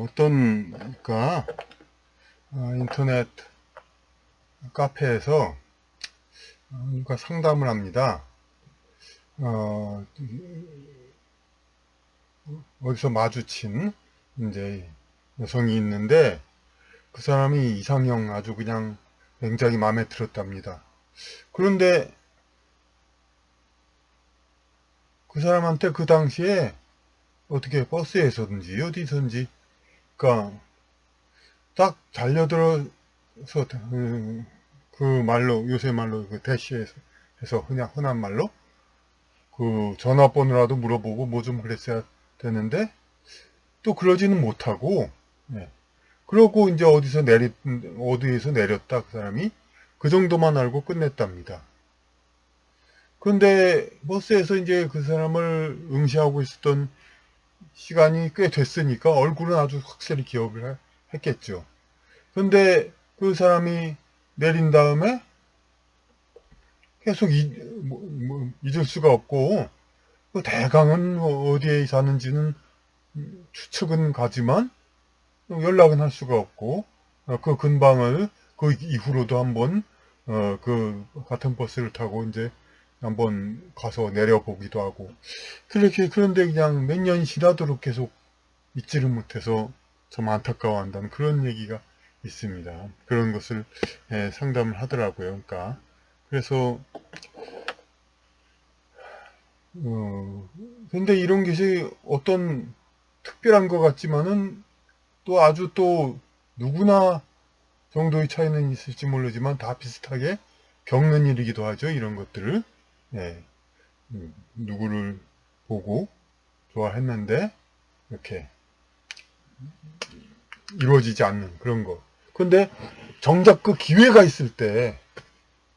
어떤 그러니까 인터넷 카페에서 누가 상담을 합니다. 어, 어디서 마주친 이제 여성이 있는데 그 사람이 이상형 아주 그냥 굉장히 마음에 들었답니다. 그런데 그 사람한테 그 당시에 어떻게 버스에서든지 어디서든지 그러니까 딱 달려들어서 그 말로 요새 말로 그 대시에서 해서 그냥 흔한 말로 그 전화번호라도 물어보고 뭐 좀 그랬어야 되는데 또 그러지는 못하고 예. 그러고 이제 어디에서 내렸다 그 사람이 그 정도만 알고 끝냈답니다. 그런데 버스에서 이제 그 사람을 응시하고 있었던 시간이 꽤 됐으니까 얼굴은 아주 확실히 기억을 했겠죠. 그런데 그 사람이 내린 다음에 계속 잊을 수가 없고 그 대강은 어디에 사는지는 추측은 가지만 연락은 할 수가 없고 그 근방을 그 이후로도 한번 그 같은 버스를 타고 이제 한번 가서 내려보기도 하고 그렇게 그런데 그냥 몇 년이 지나도록 계속 잊지를 못해서 좀 안타까워한다는 그런 얘기가 있습니다. 그런 것을 상담을 하더라고요. 그러니까 그래서 어, 근데 이런 것이 어떤 특별한 것 같지만은 또 아주 또 누구나 정도의 차이는 있을지 모르지만 다 비슷하게 겪는 일이기도 하죠. 이런 것들을. 예, 누구를 보고 좋아했는데 이렇게 이루어지지 않는 그런 거. 근데 정작 그 기회가 있을 때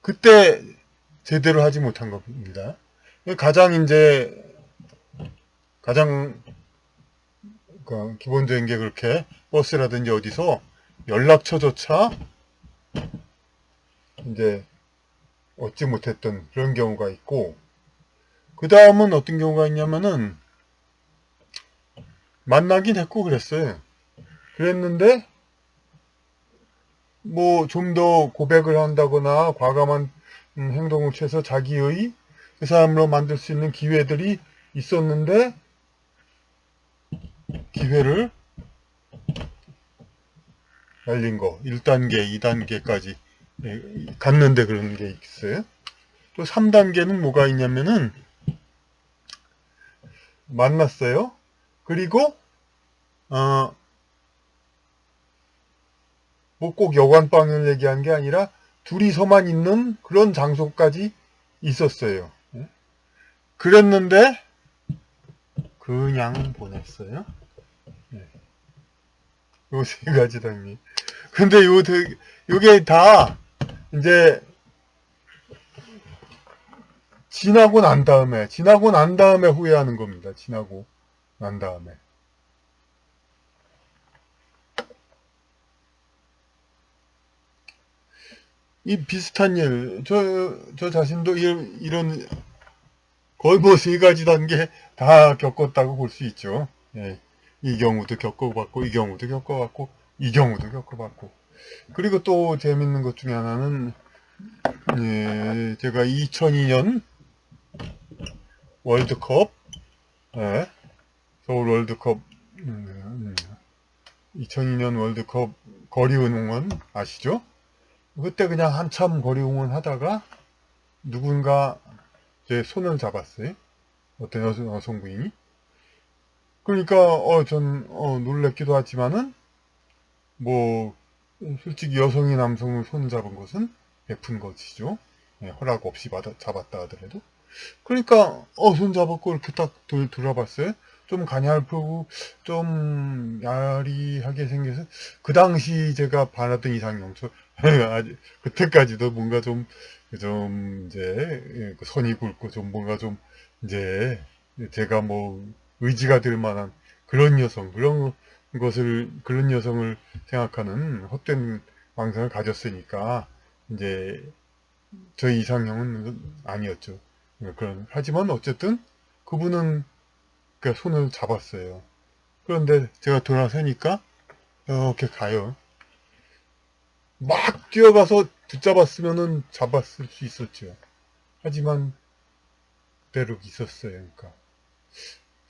그때 제대로 하지 못한 겁니다. 가장 이제 가장 그 기본적인 게 그렇게 버스라든지 어디서 연락처조차 이제 얻지 못했던 그런 경우가 있고 그 다음은 어떤 경우가 있냐면은 만나긴 했고 그랬어요. 그랬는데 뭐 좀 더 고백을 한다거나 과감한 행동을 취해서 자기의 그 사람으로 만들 수 있는 기회들이 있었는데 기회를 날린 거 1단계, 2단계까지 갔는데 그런 게 있어요. 또 3단계는 뭐가 있냐면은 만났어요. 그리고 어, 뭐 꼭 여관방을 얘기한 게 아니라 둘이서만 있는 그런 장소까지 있었어요. 그랬는데 그냥 보냈어요. 요 세 가지 단계. 근데 요게 다 이제 지나고 난 다음에 후회하는 겁니다. 지나고 난 다음에. 이 비슷한 일, 저 자신도 이런 거의 뭐 세 가지 단계 다 겪었다고 볼 수 있죠. 예. 이 경우도 겪어봤고, 이 경우도 겪어봤고, 이 경우도 겪어봤고. 그리고 또 재밌는 것 중에 하나는, 예, 제가 2002년 월드컵, 예, 서울 월드컵, 2002년 월드컵 거리응원 아시죠? 그때 그냥 한참 거리응원 하다가 누군가 제 손을 잡았어요. 어떤 여성부인이. 그러니까 전 놀랬기도 하지만은 뭐 솔직히 여성이 남성을 손을 잡은 것은 베푼 것이죠. 예, 허락 없이 잡았다 하더라도. 그러니까 손 잡았고 이렇게 딱 돌아봤어요. 좀 가냘프고 좀 야리하게 생겨서 그 당시 제가 바라던 이상형 아직 그때까지도 뭔가 좀 이제 그 선이 굵고 좀 뭔가 좀 이제 제가 뭐 의지가 될 만한 그런 여성 그런 여성을 생각하는 헛된 망상을 가졌으니까 이제 저희 이상형은 아니었죠. 하지만 어쨌든 그분은 그 손을 잡았어요. 그런데 제가 돌아서니까 이렇게 가요. 막 뛰어가서 붙잡았으면은 잡았을 수 있었죠. 하지만 그대로 있었어요. 그러니까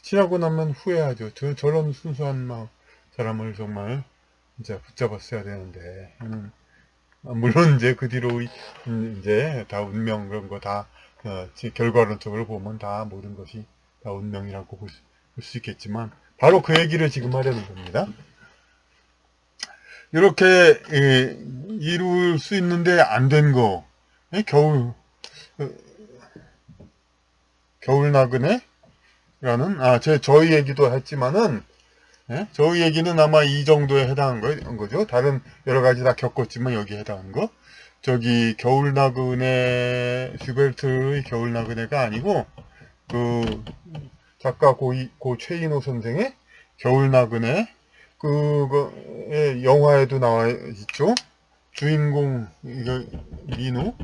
지나고 나면 후회하죠. 저런 순수한 사람을 정말 진짜 붙잡았어야 되는데. 물론 이제 그 뒤로 이제 다 운명 그런 거 다 결과론적으로 보면 다 모든 것이 다 운명이라고 볼 수 있겠지만 바로 그 얘기를 지금 하려는 겁니다. 이렇게 이룰 수 있는데 안 된 거, 겨울 어, 겨울 나그네라는 저희 얘기도 했지만은 저희 얘기는 아마 이 정도에 해당한 거죠. 다른 여러 가지 다 겪었지만 여기에 해당한 거. 저기 겨울 나그네 슈베르트의 겨울 나그네가 아니고 그 작가 고 최인호 선생의 겨울 나그네 그거의 영화에도 나와 있죠. 주인공 이거 민우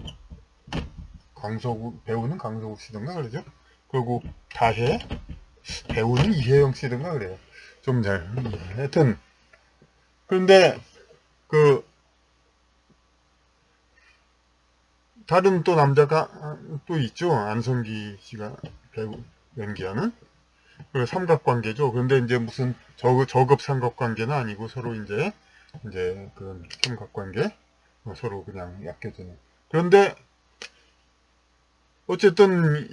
강서구 배우는 강서구 씨든가 그러죠. 그리고 다혜 배우는 이혜영 씨든가 그래요. 좀 잘 하여튼 그런데 그 다른 또 남자가 또 있죠. 안성기 씨가 배우 연기하는 그 삼각관계죠. 그런데 이제 무슨 저급 삼각관계는 아니고 서로 이제 그런 삼각관계 서로 그냥 약해지는. 그런데 어쨌든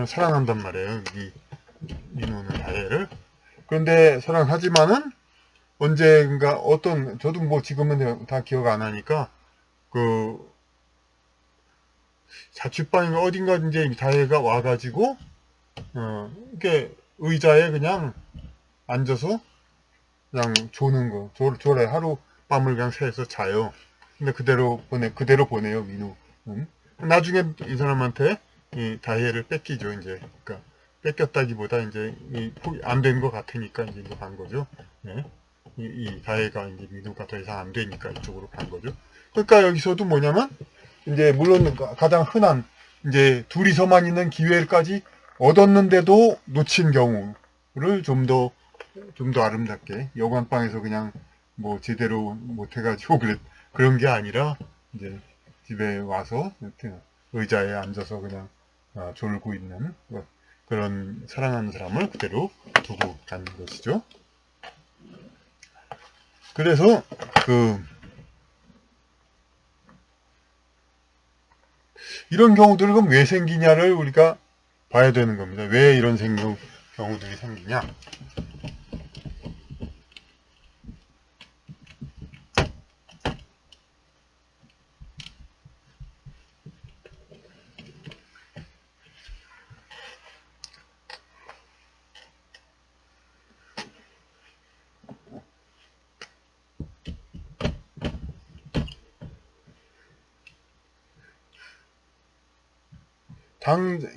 사랑한단 말이에요. 이 민호는 다혜를. 그런데 사랑하지만은 언젠가 저도 뭐 지금은 다 기억 안 하니까 그 자취방인가 어딘가 이제 다혜가 와가지고 이렇게 의자에 그냥 앉아서 그냥 조는 거 조래 하룻밤을 그냥 새서 자요. 근데 그대로 보내요 민우. 나중에 이 사람한테 이 다혜를 뺏기죠 이제. 그러니까 뺏겼다기보다 이제 안 된 것 같으니까 이제 간 거죠. 네. 이 다혜가 이제 민우가 더 이상 안 되니까 이쪽으로 간 거죠. 그러니까 여기서도 뭐냐면 이제 물론 가장 흔한 이제 둘이서만 있는 기회까지 얻었는데도 놓친 경우를 좀 더 아름답게 여관방에서 그냥 뭐 제대로 못 해가지고 그런 게 아니라 이제 집에 와서 의자에 앉아서 그냥 졸고 있는 그런 사랑하는 사람을 그대로 두고 가는 것이죠. 그래서 이런 경우들은 그럼 왜 생기냐를 우리가 봐야 되는 겁니다. 왜 이런 경우들이 생기냐?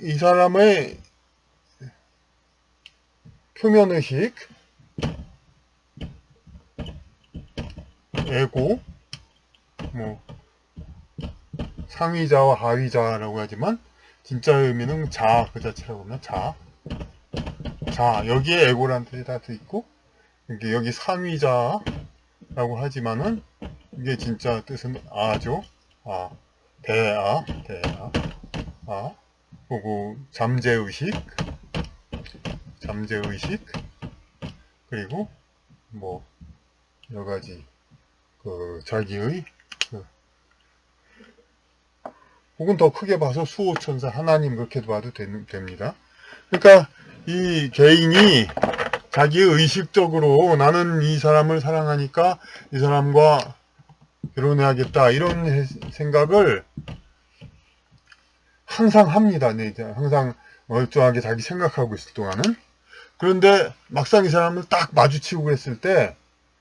이 사람의 표면의식, 에고, 뭐 상위자와 하위자라고 하지만 진짜 의미는 그 자체라고 하면 여기에 에고라는 뜻이 다 있고 여기 상위자라고 하지만은 이게 진짜 뜻은 아죠. 대아 그리고 잠재의식 그리고 뭐 여러 가지 자기의 혹은 더 크게 봐서 수호천사 하나님 그렇게 봐도 됩니다. 그러니까 이 개인이 자기 의식적으로 나는 이 사람을 사랑하니까 이 사람과 결혼해야겠다 이런 생각을 항상 합니다. 네, 항상 멀쩡하게 자기 생각하고 있을 동안은. 그런데 막상 이 사람을 딱 마주치고 그랬을 때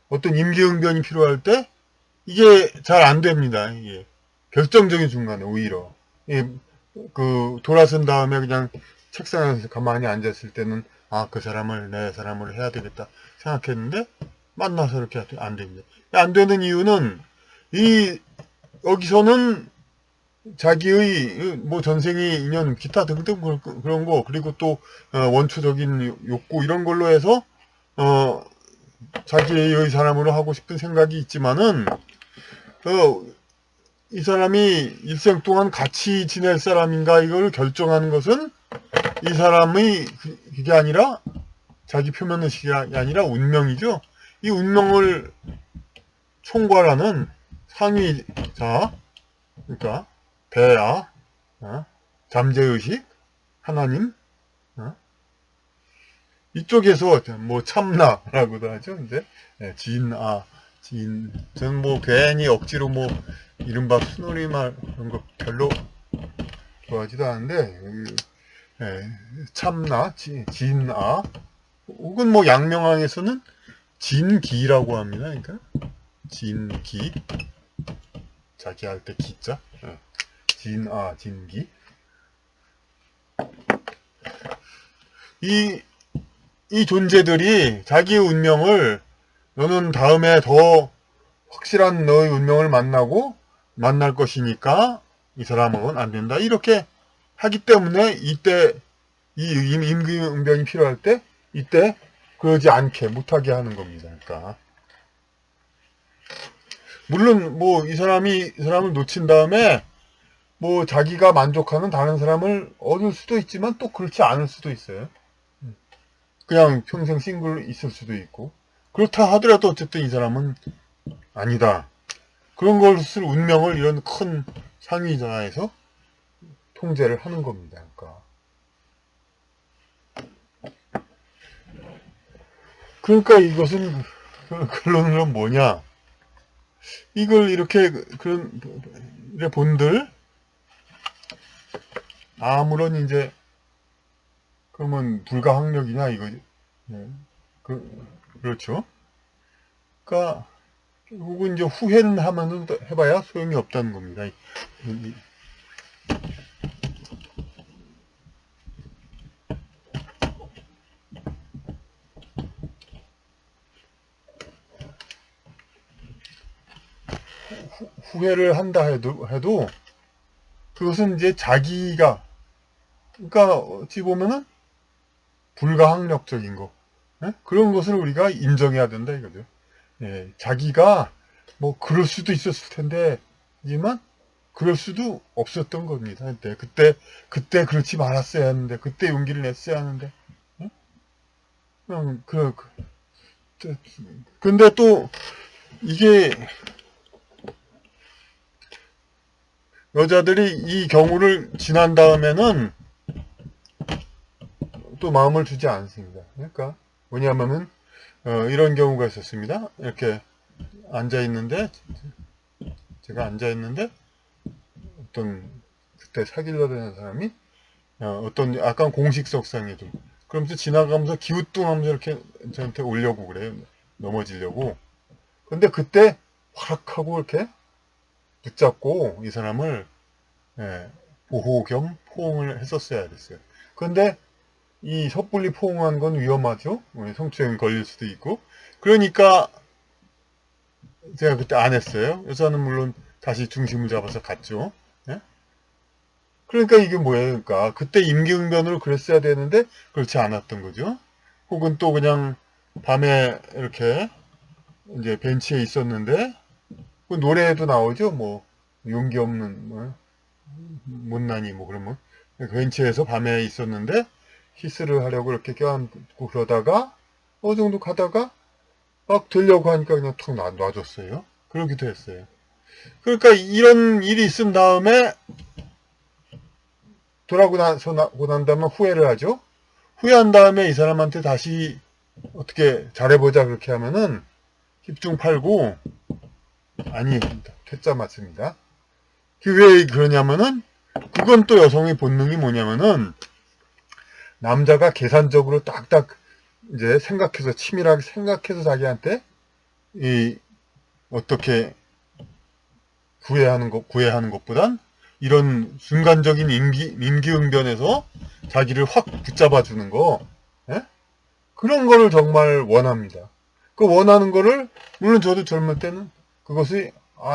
어떤 임기응변이 필요할 때 이게 잘 안 됩니다. 이게 결정적인 순간에 오히려 돌아선 다음에 그냥 책상에서 가만히 앉았을 때는 그 사람을 내 사람으로 해야 되겠다 생각했는데 만나서 이렇게 안 됩니다. 안 되는 이유는 여기서는 자기의 뭐 전생의 인연 기타 등등 그런 거 그리고 또 원초적인 욕구 이런 걸로 해서 어, 자기의 사람으로 하고 싶은 생각이 있지만은, 이 사람이 일생 동안 같이 지낼 사람인가 이걸 결정하는 것은 이 사람의 그게 아니라 자기 표면의식이 아니라 운명이죠. 이 운명을 총괄하는 상위자, 그러니까 배아, 잠재의식, 하나님, 이쪽에서 뭐 참나라고도 하죠. 이제 저는 뭐 괜히 억지로 뭐 이른바 순우리말 그런 거 별로 좋아하지도 않은데 참나, 진아 혹은 뭐 양명항에서는 진기라고 합니다. 그러니까 진기 자기 할 때 기자 진기 이 존재들이 자기의 운명을 너는 다음에 더 확실한 너의 운명을 만날 것이니까 이 사람은 안 된다. 이렇게 하기 때문에 이때 이 임기응변이 필요할 때 이때 그러지 않게 못하게 하는 겁니다. 그러니까 물론 뭐 이 사람을 놓친 다음에 뭐 자기가 만족하는 다른 사람을 얻을 수도 있지만 또 그렇지 않을 수도 있어요. 그냥 평생 싱글 있을 수도 있고 그렇다 하더라도 어쨌든 이 사람은 아니다. 그런 것을 운명을 이런 큰 상위자에서 통제를 하는 겁니다. 그러니까 이것은 결론으로 뭐냐? 이걸 이렇게 그런 본들 아무런 이제 그러면 불가항력이냐 이거지. 네. 그렇죠. 그러니까 결국은 이제 후회는 하면 해봐야 소용이 없다는 겁니다. 후회를 한다 해도 그것은 이제 자기가 그러니까 어찌 보면은 불가항력적인 거 그런 것을 우리가 인정해야 된다 이거죠. 예, 자기가 뭐 그럴 수도 있었을 텐데 하지만 그럴 수도 없었던 겁니다. 그때 그렇지 말았어야 하는데 그때 용기를 냈어야 하는데 그냥 근데 또 이게 여자들이 이 경우를 지난 다음에는 또 마음을 주지 않습니다. 그러니까 뭐냐면은 이런 경우가 있었습니다. 이렇게 제가 앉아 있는데 어떤 그때 사귀려고 하는 사람이 어떤 약간 공식석상에 좀 그러면서 지나가면서 기우뚱하면서 이렇게 저한테 오려고 그래요. 넘어지려고. 근데 그때 확하고 이렇게 붙잡고 이 사람을 보호 겸 포옹을 했었어야 됐어요. 근데 이 섣불리 포옹한 건 위험하죠. 성추행 걸릴 수도 있고. 그러니까 제가 그때 안 했어요. 여자는 물론 다시 중심을 잡아서 갔죠. 예? 그러니까 이게 뭐예요? 그러니까 그때 임기응변으로 그랬어야 되는데 그렇지 않았던 거죠. 혹은 또 그냥 밤에 이렇게 이제 벤치에 있었는데 그 노래에도 나오죠. 뭐 용기 없는 뭐 못난이 뭐 그러면 벤치에서 밤에 있었는데 키스를 하려고 이렇게 껴안고 그러다가 어느 정도 가다가 막 되려고 하니까 그냥 툭 놔줬어요. 그러기도 했어요. 그러니까 이런 일이 있은 다음에 돌아오고 난 다음에 후회를 하죠. 후회한 다음에 이 사람한테 다시 어떻게 잘해보자 그렇게 하면은 힙중팔고 아니 퇴짜 맞습니다. 왜 그러냐면은 그건 또 여성의 본능이 뭐냐면은 남자가 계산적으로 딱딱 이제 치밀하게 생각해서 자기한테 어떻게 구애하는 것보단 이런 순간적인 임기응변에서 자기를 확 붙잡아 주는 거, 예? 그런 거를 정말 원합니다. 그 원하는 거를, 물론 저도 젊을 때는 그것이,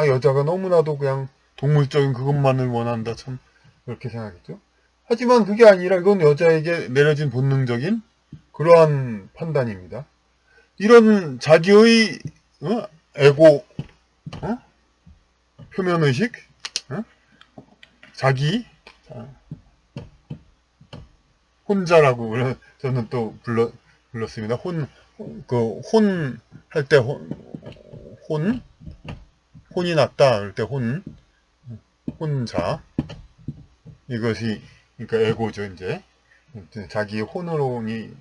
여자가 너무나도 그냥 동물적인 그것만을 원한다, 참, 그렇게 생각했죠. 하지만 그게 아니라 이건 여자에게 내려진 본능적인 그러한 판단입니다. 이런 자기의 에고, 표면의식, 자기, 혼자라고 저는 또 불렀습니다. 할 때 혼이 났다 할 때 혼자. 이것이, 그러니까 에고죠, 이제. 자기의 혼이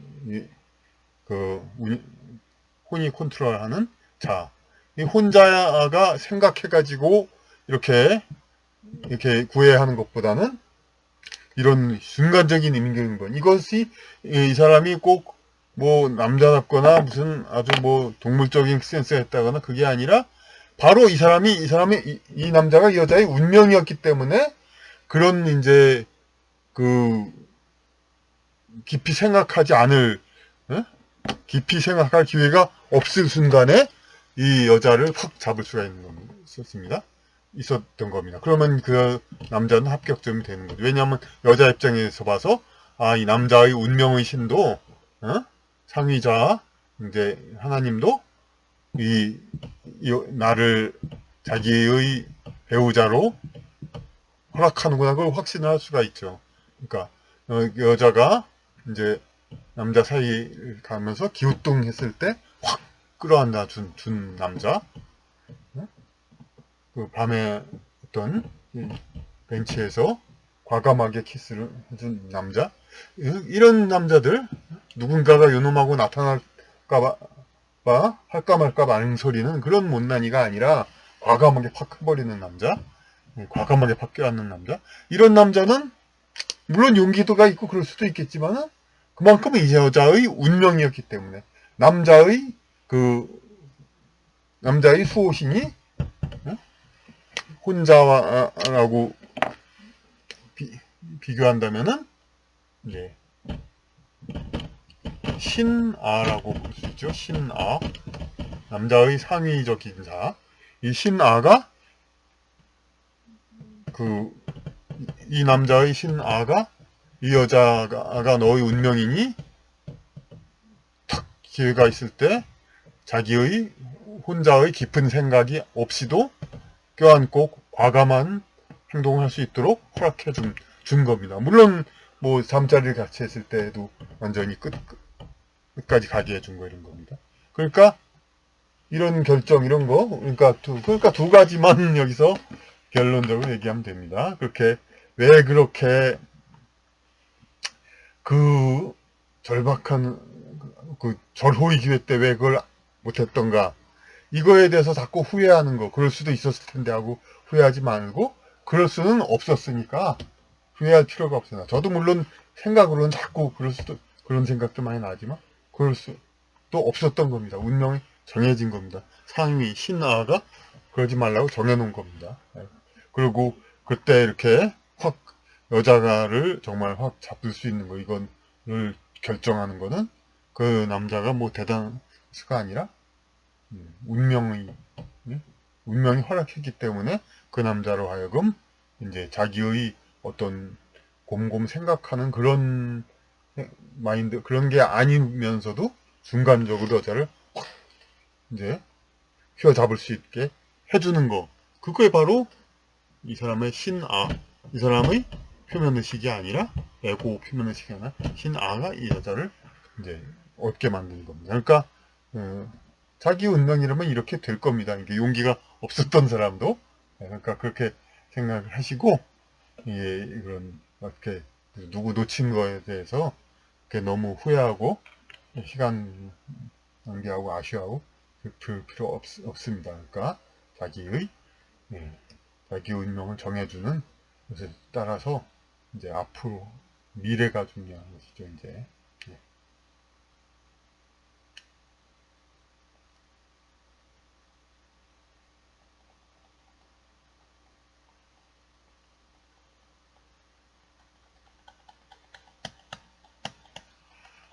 컨트롤하는 자. 이 혼자가 생각해가지고 이렇게 구애하는 것보다는 이런 순간적인 임금권. 이것이 이 사람이 꼭 뭐 남자답거나 무슨 아주 뭐 동물적인 센스가 있다거나 그게 아니라 바로 이 남자가 이 여자의 운명이었기 때문에 그런 이제 그 깊이 생각할 기회가 없을 순간에 이 여자를 확 잡을 수가 있었던 겁니다. 그러면 그 남자는 합격점이 되는 거죠. 왜냐하면 여자 입장에서 봐서 이 남자의 운명의 신도 상위자 이제 하나님도 나를 자기의 배우자로 허락하는구나 그걸 확신을 할 수가 있죠. 그러니까 여자가 이제 남자 사이를 가면서 기우뚱했을 때 확 끌어안아 준 남자, 그 밤에 어떤 벤치에서 과감하게 키스를 해준 남자, 이런 남자들 누군가가 요놈하고 나타날까봐 할까 말까 망설이는 그런 못난이가 아니라 과감하게 팍 해버리는 남자, 과감하게 팍 껴안는 남자, 이런 남자는 물론 용기도가 있고 그럴 수도 있겠지만 그만큼 이 여자의 운명이었기 때문에 남자의 수호신이 혼자라고 비교한다면은 이제 신아라고 볼 수 있죠. 신아, 남자의 상위적인 자. 이 신아가 이 남자의 신아가 이 여자가 너의 운명이니 탁 기회가 있을 때 자기의 혼자의 깊은 생각이 없이도 껴안고 과감한 행동을 할 수 있도록 허락해 준 겁니다. 물론 뭐 잠자리를 같이 했을 때도 완전히 끝까지 가게 해준 거 이런 겁니다. 그러니까 이런 결정 이런 거 그러니까 두 가지만 여기서 결론적으로 얘기하면 됩니다. 왜 그렇게 그 절박한 절호의 기회 때 왜 그걸 못했던가, 이거에 대해서 자꾸 후회하는 거, 그럴 수도 있었을 텐데 하고 후회하지 말고, 그럴 수는 없었으니까 후회할 필요가 없습니다. 저도 물론 생각으로는 자꾸 그런 생각도 많이 나지만 그럴 수도 없었던 겁니다. 운명이 정해진 겁니다. 상위 신하가 그러지 말라고 정해놓은 겁니다. 그리고 그때 이렇게 확 여자를 정말 확 잡을 수 있는 거, 이거를 결정하는 거는 그 남자가 뭐 대단한 수가 아니라 운명이 허락했기 때문에 그 남자로 하여금 이제 자기의 어떤 곰곰 생각하는 그런 마인드, 그런 게 아니면서도 순간적으로 여자를 확 이제 휘어잡을 수 있게 해주는 거, 그거에 바로 이 사람의 이 사람의 표면의식이 아니라 에고 표면의식이 아니라 신아가 이 여자를 이제 얻게 만드는 겁니다. 그러니까 자기 운명이라면 이렇게 될 겁니다. 이게 용기가 없었던 사람도 그러니까 그렇게 생각을 하시고, 이런 이렇게 누구 놓친 거에 대해서 이렇게 너무 후회하고 시간 낭비하고 아쉬워하고 그럴 필요 없습니다. 그러니까 자기 운명을 정해주는 것에 따라서 이제 앞으로 미래가 중요한 것이죠. 이제